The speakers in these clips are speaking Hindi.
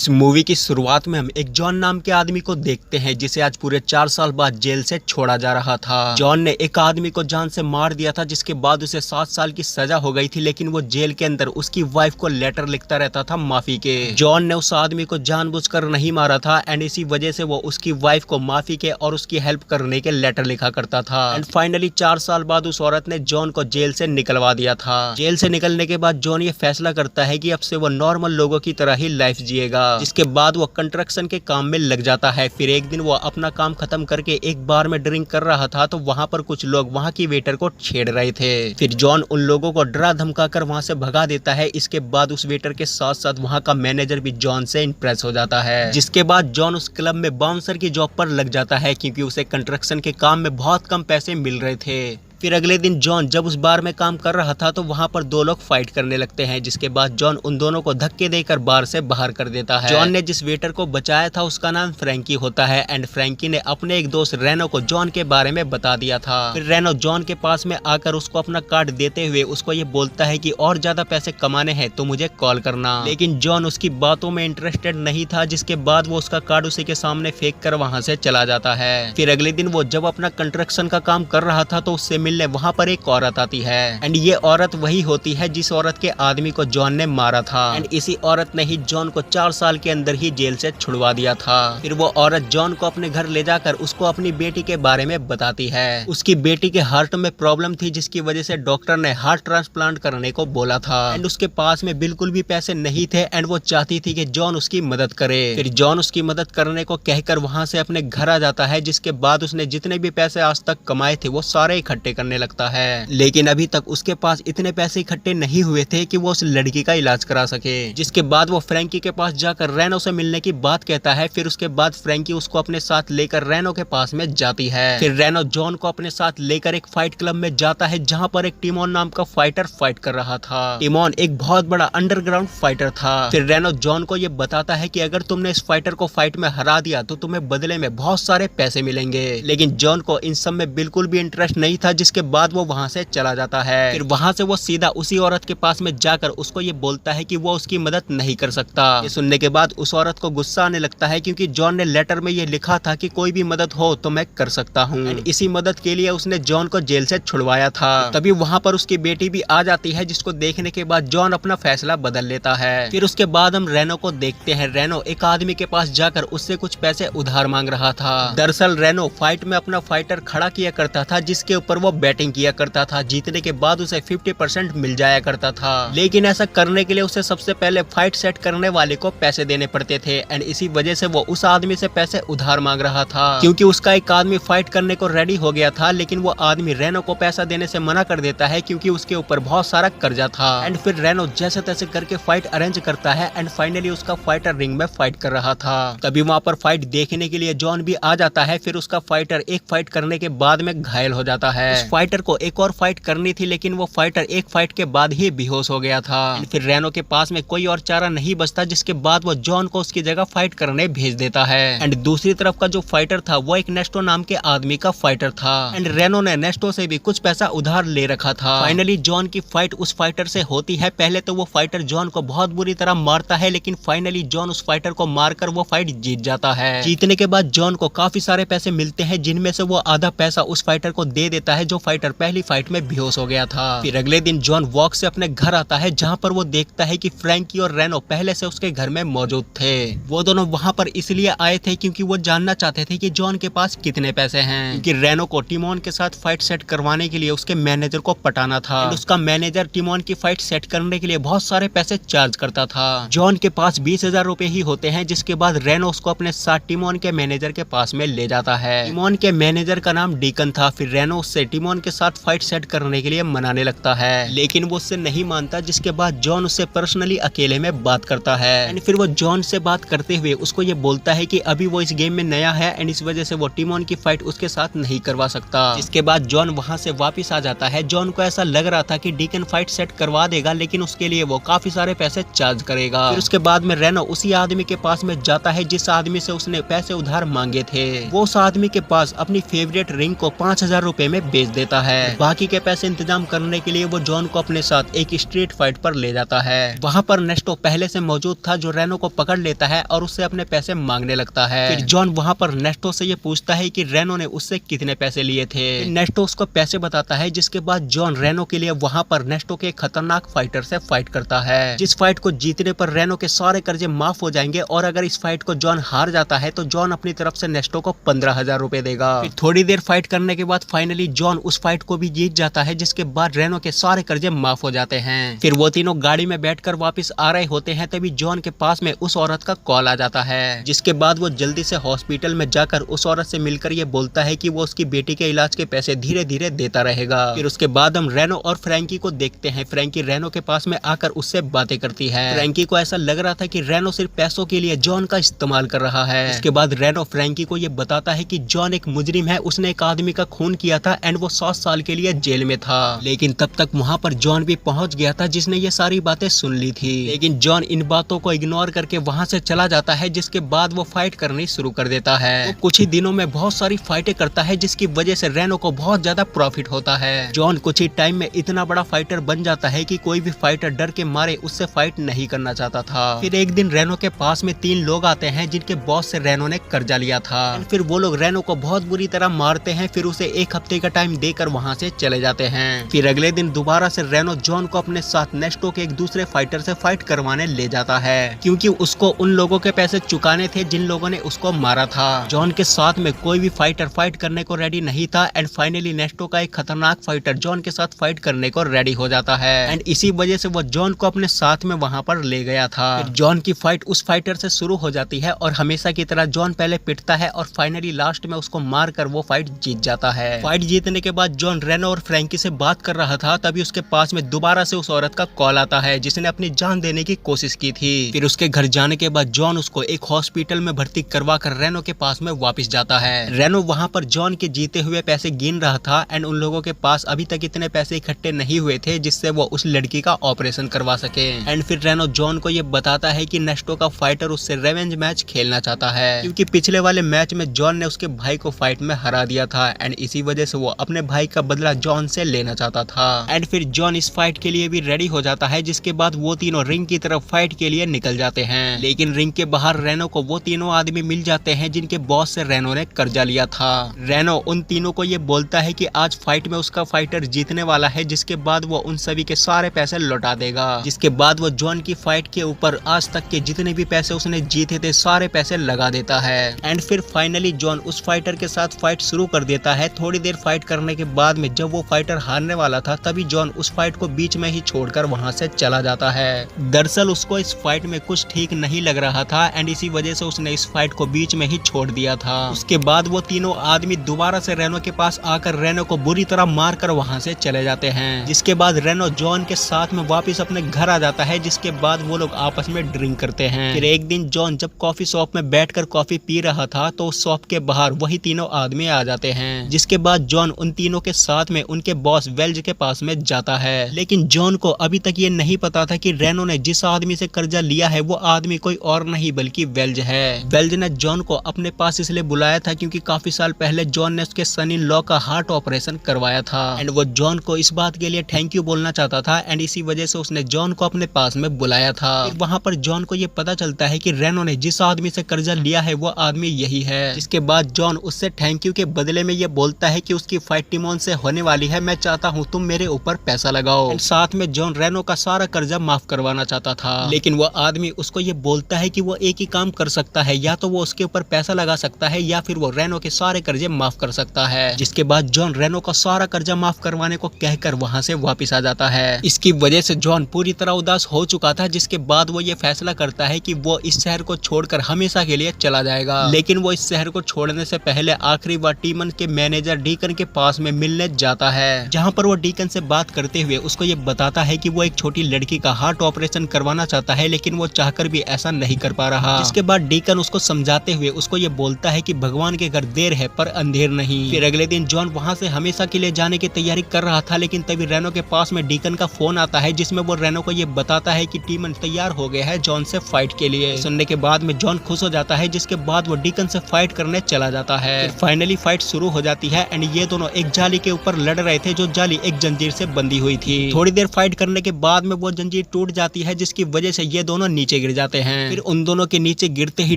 इस मूवी की शुरुआत में हम एक जॉन नाम के आदमी को देखते हैं जिसे आज पूरे 4 साल बाद जेल से छोड़ा जा रहा था। जॉन ने एक आदमी को जान से मार दिया था जिसके बाद उसे 7 साल की सजा हो गई थी, लेकिन वो जेल के अंदर उसकी वाइफ को लेटर लिखता रहता था माफी के। जॉन ने उस आदमी को जानबूझकर नहीं मारा था एंड इसी वजह से वो उसकी वाइफ को माफी के और उसकी हेल्प करने के लेटर लिखा करता था। एंड फाइनली 4 साल बाद उस औरत ने जॉन को जेल से निकलवा दिया था। जेल से निकलने के बाद जॉन ये फैसला करता है कि अब से वो नॉर्मल लोगों की तरह ही लाइफ जिएगा, जिसके बाद वो कंस्ट्रक्शन के काम में लग जाता है। फिर एक दिन वो अपना काम खत्म करके एक बार में ड्रिंक कर रहा था तो वहाँ पर कुछ लोग वहाँ की वेटर को छेड़ रहे थे। फिर जॉन उन लोगों को डरा धमका कर वहाँ से भगा देता है। इसके बाद उस वेटर के साथ साथ वहाँ का मैनेजर भी जॉन से इम्प्रेस हो जाता है, जिसके बाद जॉन उस क्लब में बाउंसर की जॉब पर लग जाता है क्योंकि उसे कंस्ट्रक्शन के काम में बहुत कम पैसे मिल रहे थे। फिर अगले दिन जॉन जब उस बार में काम कर रहा था तो वहाँ पर 2 लोग फाइट करने लगते हैं, जिसके बाद जॉन उन दोनों को धक्के देकर बार से बाहर कर देता है। जॉन ने जिस वेटर को बचाया था उसका नाम फ्रैंकी होता है एंड फ्रैंकी ने अपने एक दोस्त रेनो को जॉन के बारे में बता दिया था। फिर रेनो जॉन के पास में आकर उसको अपना कार्ड देते हुए उसको ये बोलता है कि और ज्यादा पैसे कमाने हैं तो मुझे कॉल करना, लेकिन जॉन उसकी बातों में इंटरेस्टेड नहीं था, जिसके बाद वो उसका कार्ड उसी के सामने फेंक कर वहाँ से चला जाता है। फिर अगले दिन वो जब अपना कंस्ट्रक्शन का काम कर रहा था तो उससे मिलने वहाँ पर एक औरत आती है एंड ये औरत वही होती है जिस औरत के आदमी को जॉन ने मारा था एंड इसी औरत ने ही जॉन को 4 साल के अंदर ही जेल से छुड़वा दिया था। फिर वो औरत जॉन को अपने घर ले जाकर उसको अपनी बेटी के बारे में बताती है। उसकी बेटी के हार्ट में प्रॉब्लम थी जिसकी वजह से डॉक्टर ने हार्ट ट्रांसप्लांट करने को बोला था एंड उसके पास में बिल्कुल भी पैसे नहीं थे एंड वो चाहती थी कि जॉन उसकी मदद करे। फिर जॉन उसकी मदद करने को कहकर वहाँ से अपने घर आ जाता है, जिसके बाद उसने जितने भी पैसे आज तक कमाए थे वो सारे इकट्ठे करने लगता है। लेकिन अभी तक उसके पास इतने पैसे इकट्ठे नहीं हुए थे कि वो उस लड़की का इलाज करा सके, जिसके बाद वो फ्रैंकी के पास जाकर रेनो से मिलने की बात कहता है। फिर उसके बाद फ्रैंकी उसको अपने साथ लेकर रेनो के पास में जाती है। फिर रेनो जॉन को अपने साथ लेकर एक फाइट क्लब में जाता है जहाँ पर एक टिमोन नाम का फाइटर फाइट कर रहा था। टिमोन एक बहुत बड़ा अंडरग्राउंड फाइटर था। फिर रेनो जॉन को ये बताता है कि अगर तुमने इस फाइटर को फाइट में हरा दिया तो तुम्हें बदले में बहुत सारे पैसे मिलेंगे, लेकिन जॉन को इन सब में बिल्कुल भी इंटरेस्ट नहीं था, जिसके बाद वो वहाँ से चला जाता है। फिर वहाँ से वो सीधा उसी औरत के पास में जाकर उसको ये बोलता है कि वो उसकी मदद नहीं कर सकता। ये सुनने के बाद उस औरत को गुस्सा आने लगता है क्योंकि जॉन ने लेटर में ये लिखा था कि कोई भी मदद हो तो मैं कर सकता हूँ। इसी मदद के लिए उसने जॉन को जेल से छुड़वाया था। तभी वहाँ पर उसकी बेटी भी आ जाती है, जिसको देखने के बाद जॉन अपना फैसला बदल लेता है। फिर उसके बाद हम रेनो को देखते हैं। रेनो एक आदमी के पास जाकर उससे कुछ पैसे उधार मांग रहा था। दरअसल रेनो फाइट में अपना फाइटर खड़ा किया करता था जिसके ऊपर वो बैटिंग किया करता था। जीतने के बाद उसे 50% मिल जाया करता था, लेकिन ऐसा करने के लिए उसे सबसे पहले फाइट सेट करने वाले को पैसे देने पड़ते थे एंड इसी वजह से वो उस आदमी से पैसे उधार मांग रहा था क्योंकि उसका एक आदमी फाइट करने को रेडी हो गया था, लेकिन वो आदमी रेनो को पैसा देने से मना कर देता है क्योंकि उसके ऊपर बहुत सारा कर्जा था। एंड फिर रेनो जैसे तैसे करके फाइट अरेंज करता है एंड फाइनली उसका फाइटर रिंग में फाइट कर रहा था। तभी वहाँ पर फाइट देखने के लिए जॉन भी आ जाता है। फिर उसका फाइटर एक फाइट करने के बाद में घायल हो जाता है। उस फाइटर को एक और फाइट करनी थी, लेकिन वो फाइटर एक फाइट के बाद ही बेहोश हो गया था। फिर रेनो के पास में कोई और चारा नहीं बचता, जिसके बाद वो जॉन को उसकी जगह फाइट करने भेज देता है। एंड दूसरी तरफ का जो फाइटर था वो एक नेस्टो नाम के आदमी का फाइटर था एंड रेनो ने नेस्टो से भी कुछ पैसा उधार ले रखा था। फाइनली जॉन की फाइट उस फाइटर से होती है। पहले तो वो फाइटर जॉन को बहुत बुरी तरह मारता है, लेकिन फाइनली जॉन उस फाइटर को मारकर वो फाइट जीत जाता है। जीतने के बाद जॉन को काफी सारे पैसे मिलते हैं, जिनमें से वो आधा पैसा उस फाइटर को दे देता है जो फाइटर पहली फाइट में बेहोश हो गया था। फिर अगले दिन जॉन वॉक से अपने घर आता है जहाँ पर वो देखता है कि फ्रैंकी और रेनो पहले से उसके घर में मौजूद थे। वो दोनों वहाँ पर इसलिए आए थे क्योंकि वो जानना चाहते थे कि जॉन के पास कितने पैसे हैं, क्योंकि रेनो को टिमोन के साथ फाइट सेट करवाने के लिए उसके मैनेजर को पटाना था। उसका मैनेजर टिमोन की फाइट सेट करने के लिए बहुत सारे पैसे चार्ज करता था। जॉन के पास 20,000 रुपए ही होते हैं, जिसके बाद रेनो उसको अपने साथ टिमोन के मैनेजर के पास में ले जाता है। टिमोन के मैनेजर का नाम डीकन था। फिर रेनो उससे टिमोन के साथ फाइट सेट करने के लिए मनाने लगता है, लेकिन वो उससे नहीं मानता, जिसके बाद जॉन उससे पर्सनली अकेले में बात करता है एंड फिर वो जॉन से बात करते हुए उसको ये बोलता है कि अभी वो इस गेम में नया है एंड इस वजह से वो टिमोन की फाइट उसके साथ नहीं करवा सकता। जिसके बाद जॉन वहाँ से वापस आ जाता है। जॉन को ऐसा लग रहा था कि डीकन फाइट सेट करवा देगा, लेकिन उसके लिए वो काफी सारे पैसे चार्ज करेगा। फिर उसके बाद में रेनो उसी आदमी के पास में जाता है जिस आदमी से उसने पैसे उधार मांगे थे। वो उस आदमी के पास अपनी फेवरेट रिंग को 5,000 रुपए में बेच देता है। बाकी के पैसे इंतजाम करने के लिए वो जॉन को अपने साथ एक स्ट्रीट फाइट पर ले जाता है। वहाँ पर नेस्टो पहले से मौजूद था जो रेनो को पकड़ लेता है और उससे अपने पैसे मांगने लगता है। फिर जॉन वहाँ पर नेस्टो से ये पूछता है कि रेनो ने उससे कितने पैसे लिए थे। नेस्टो उसको पैसे बताता है, जिसके बाद जॉन रेनो के लिए वहाँ पर नेस्टो के खतरनाक फाइटर से फाइट करता है, जिस फाइट को जीतने पर रेनो के सारे कर्जे माफ हो जाएंगे और अगर इस फाइट को जॉन हार जाता है तो जॉन अपनी तरफ से नेस्टो को 15,000 रुपए देगा। फिर थोड़ी देर फाइट करने के बाद फाइनली जॉन उस फाइट को भी जीत जाता है, जिसके बाद रेनो के सारे कर्जे माफ हो जाते हैं। फिर वो तीनों गाड़ी में बैठकर वापस आ रहे होते हैं, तभी जॉन के पास में उस औरत का कॉल आ जाता है, जिसके बाद वो जल्दी से हॉस्पिटल में जाकर उस औरत से मिलकर ये बोलता है कि वो उसकी बेटी के इलाज के पैसे धीरे धीरे देता रहेगा। फिर उसके बाद हम रेनो और फ्रैंकी को देखते हैं। फ्रैंकी रेनो के पास में आकर उससे बातें करती है। फ्रैंकी को ऐसा लग रहा था कि रेनो सिर्फ पैसों के लिए जॉन का इस्तेमाल कर रहा है। इसके बाद रेनो फ्रैंकी को ये बताता है कि जॉन एक मुजरिम है, उसने एक आदमी का खून किया था एंड वो 7 साल के लिए जेल में था। लेकिन तब तक वहाँ पर जॉन भी पहुंच गया था, जिसने ये सारी बातें सुन ली थी। लेकिन जॉन इन बातों को इग्नोर करके वहाँ से चला जाता है, जिसके बाद वो फाइट करनी शुरू कर देता है। वो कुछ ही दिनों में बहुत सारी फाइटें करता है, जिसकी वजह से रेनो को बहुत ज्यादा प्रॉफिट होता है। जॉन कुछ ही टाइम में इतना बड़ा फाइटर बन जाता है कि कोई भी फाइटर डर के मारे उससे फाइट नहीं करना चाहता था। फिर एक दिन रेनो के पास में 3 लोग आते हैं, जिनके बॉस से रेनो ने कर्जा लिया था। फिर वो लोग रेनो को बहुत बुरी तरह मारते हैं, फिर उसे 1 हफ्ते का टाइम देकर वहाँ से चले जाते हैं। फिर अगले दिन दोबारा से रेनो जॉन को अपने साथ नेस्टो के एक दूसरे फाइटर से फाइट करवाने ले जाता है, क्योंकि उसको उन लोगों के पैसे चुकाने थे जिन लोगों ने उसको मारा था। जॉन के साथ में कोई भी फाइटर फाइट करने को रेडी नहीं था एंड फाइनली नेस्टो का एक खतरनाक फाइटर जॉन के साथ फाइट करने को रेडी हो जाता है एंड इसी वजह से वो जॉन को अपने साथ में वहाँ पर ले गया था। जॉन की फाइट उस फाइटर से शुरू हो जाती है और हमेशा की तरह जॉन पहले पिटता है और फाइनली लास्ट में उसको मार कर वो फाइट जीत जाता है। फाइट जीतने के बाद जॉन रेनो और फ्रैंकी से बात कर रहा था, तभी उसके पास में दोबारा से उस औरत का कॉल आता है, जिसने अपनी जान देने की कोशिश की थी। फिर उसके घर जाने के बाद जॉन उसको एक हॉस्पिटल में भर्ती करवा कर रेनो के पास में वापस जाता है। रेनो वहाँ पर जॉन के जीते हुए पैसे गिन रहा था एंड उन लोगों के पास अभी तक इतने पैसे इकट्ठे नहीं हुए थे जिससे वो उस लड़की का ऑपरेशन करवा सके। एंड फिर रेनो जॉन को ये बताता है कि नेस्टो का फाइटर उससे रेवेंज मैच खेलना चाहता है, क्योंकि पिछले वाले मैच में जॉन ने उसके भाई को फाइट में हरा दिया था एंड इसी वजह से वो अपने भाई का बदला जॉन से लेना चाहता था। एंड फिर जॉन इस फाइट के लिए भी रेडी हो जाता है, जिसके बाद वो तीनों रिंग की तरफ फाइट के लिए निकल जाते हैं। लेकिन रिंग के बाहर रेनो को वो तीनों आदमी मिल जाते हैं जिनके बॉस से रेनो ने कर्जा लिया था। रेनो उन तीनों को ये बोलता है कि आज फाइट में उसका फाइटर जीतने वाला है, जिसके बाद वो उन सभी के सारे पैसे लौटा देगा। जिसके बाद वो जॉन की फाइट के ऊपर आज तक के जितने भी पैसे उसने जीते थे सारे पैसे लगा देता है। एंड फिर फाइनली जॉन उस फाइटर के साथ फाइट शुरू कर देता है। थोड़ी देर फाइट करने के बाद में जब वो फाइटर हारने वाला था, तभी जॉन उस फाइट को बीच में ही छोड़कर वहां से चला जाता है। दरअसल उसको इस फाइट में कुछ ठीक नहीं लग रहा था एंड इसी वजह से उसने इस फाइट को बीच में ही छोड़ दिया था। उसके बाद वो तीनों आदमी दोबारा से रेनो के पास आकर रेनो को बुरी तरह मार कर वहाँ से चले जाते हैं। जिसके बाद रेनो जॉन के साथ में वापस अपने घर आ जाता है, जिसके बाद वो लोग आपस में ड्रिंक करते हैं। फिर एक दिन जॉन जब कॉफी शॉप में बैठकर कॉफी पी रहा था तो उस शॉप के बाहर वही तीनों आदमी आ जाते हैं। जिसके बाद जॉन उन तीनों के साथ में उनके बॉस वेल्ज के पास में जाता है। लेकिन जॉन को अभी तक ये नहीं पता था कि रेनो ने जिस आदमी से कर्जा लिया है वो आदमी कोई और नहीं बल्कि वेल्ज है। वेल्ज ने जॉन को अपने पास इसलिए बुलाया था क्योंकि काफी साल पहले जॉन ने उसके सन इन लॉ का हार्ट ऑपरेशन करवाया था एंड वो जॉन को इस बात के लिए थैंक यू बोलना चाहता था एंड इसी वजह से उसने जॉन को अपने पास में बुलाया था। वहाँ पर जॉन को ये पता चलता है कि रेनो ने जिस आदमी से कर्जा लिया है वो आदमी यही है। जिसके बाद जॉन उससे थैंक यू के बदले में ये बोलता है कि उसकी फाइट टिमोन से होने वाली है, मैं चाहता हूँ तुम मेरे ऊपर पैसा लगाओ। साथ में जॉन रेनो का सारा कर्जा माफ करवाना चाहता था, लेकिन वो आदमी उसको ये बोलता है कि वो एक ही काम कर सकता है, या तो वो उसके ऊपर पैसा लगा सकता है या फिर वो रेनो के सारे कर्जे माफ कर सकता है। जिसके बाद जॉन रेनो का सारा कर्जा माफ करवाने को कहकर वहाँ से वापस आ जाता है। इसकी वजह से जॉन पूरी तरह उदास हो चुका था, जिसके बाद वो ये फैसला करता है कि वो इस शहर को छोड़कर हमेशा के लिए चला जाएगा। लेकिन वो इस शहर को छोड़ने से पहले आखिरी बार टीमन के मैनेजर डीकन के पास में मिलने जाता है, जहाँ पर वो डीकन से बात करते हुए उसको ये बताता है कि वो एक छोटी लड़की का हार्ट ऑपरेशन करवाना चाहता है, लेकिन वो चाहकर भी ऐसा नहीं कर पा रहा। जिसके बाद डीकन उसको समझाते हुए उसको ये बोलता है कि भगवान के घर देर है पर अंधेर नहीं। फिर अगले दिन जॉन वहाँ से हमेशा के लिए जाने की तैयारी कर रहा था, लेकिन तभी रेनो के पास में डीकन का फोन आता है, जिसमें वो रेनो को ये बताता है कि टीमन तैयार हो गया है जॉन से फाइट के लिए। सुनने के बाद में जॉन खुश हो जाता है, जिसके बाद वो डीकन से फाइट करने चला जाता है। फिर फाइनली फाइट शुरू हो जाती है एंड ये दोनों एक जाली के ऊपर लड़ रहे थे, जो जाली एक जंजीर से बंधी हुई थी। थोड़ी देर फाइट करने के बाद में वो जंजीर टूट जाती है, जिसकी वजह से ये दोनों नीचे गिर जाते हैं। फिर उन दोनों के नीचे गिरते ही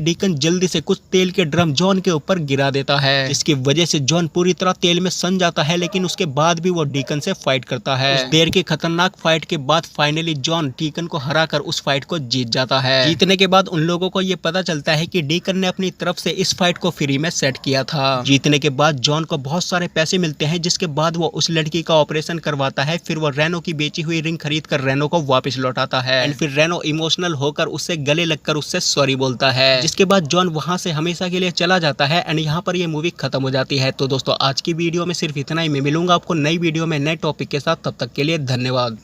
डीकन जल्दी से कुछ तेल के ड्रम जॉन के ऊपर गिरा देता है, जिसकी वजह से जॉन पूरी तरह तेल में सन जाता है। लेकिन उसके बाद भी वो डीकन से फाइट करता है। उस देर की खतरनाक फाइट के बाद फाइनली जॉन डीकन को हराकर उस फाइट को जीत जाता है। जीतने के बाद उन लोगों को ये पता चलता है कि डीकन ने अपनी तरफ से इस फाइट को फ्री में सेट किया था। जीतने के बाद जॉन को बहुत सारे पैसे मिलते हैं, जिसके बाद वो उस लड़की का ऑपरेशन करवाता है। फिर वो रेनो की बेची हुई रिंग खरीद कर रेनो को वापस लौटाता है। एंड फिर रेनो इमोशनल होकर उससे गले लगकर उससे सॉरी बोलता है, जिसके बाद जॉन वहां से हमेशा के लिए चला जाता है। एंड यहाँ पर ये मूवी खत्म हो जाती है। तो दोस्तों आज की वीडियो में सिर्फ इतना ही। मैं मिलूंगा आपको नई वीडियो में नए टॉपिक के साथ। तब तक के लिए धन्यवाद।